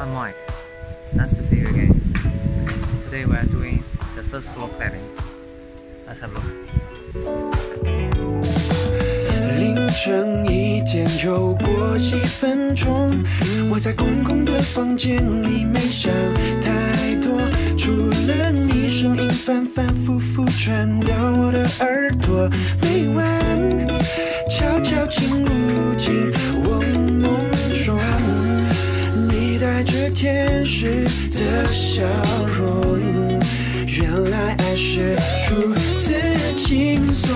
I'm Mike. Nice to see you again. Today we are doing the first floor cladding. Let's have a look. 凌晨1点又过几分钟，我在空空的房间里没想太多，除了你声音反反复复传到我的耳朵，每晚悄悄进入进我梦中，你带着天使的笑容，原来爱是如此轻松，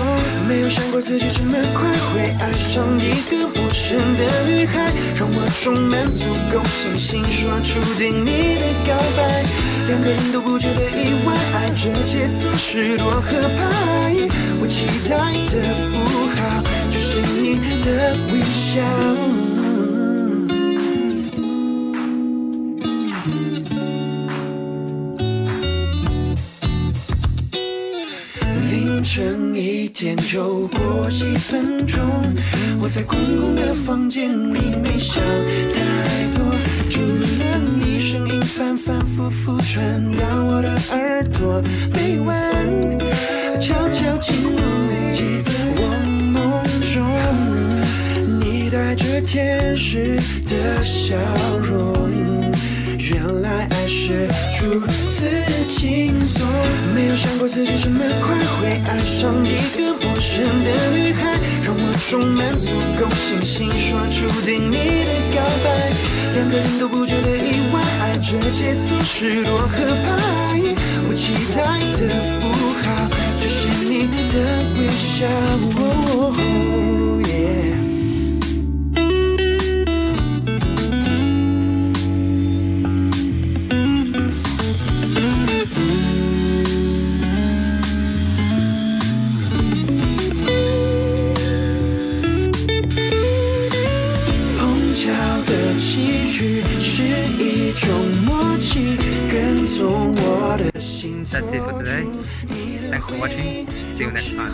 没有想过自己这么快会爱上一个陌生的女孩，让我充满足够信心说出对你的告白，两个人都不觉得意外，爱这节奏是多合拍，我期待的符号就是你的微笑。凌晨1点又过几分钟，我在空空的房间里没想太多，除了你声音反反复复传到我的耳朵，每晚悄悄进入进我梦中，你带着天使的笑容，原来爱是如此轻松，没有想过自己这么快会爱上一个陌生的女孩，让我充满足够信心说出对你的告白，两个人都不觉得意外，爱这节奏是多合拍，我期待的符号就是你的微笑。是一种默契，跟踪我的心。 That's it for today. Thanks for watching. See you next time.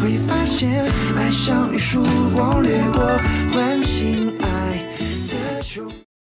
会发现爱像一束光掠过，唤醒爱的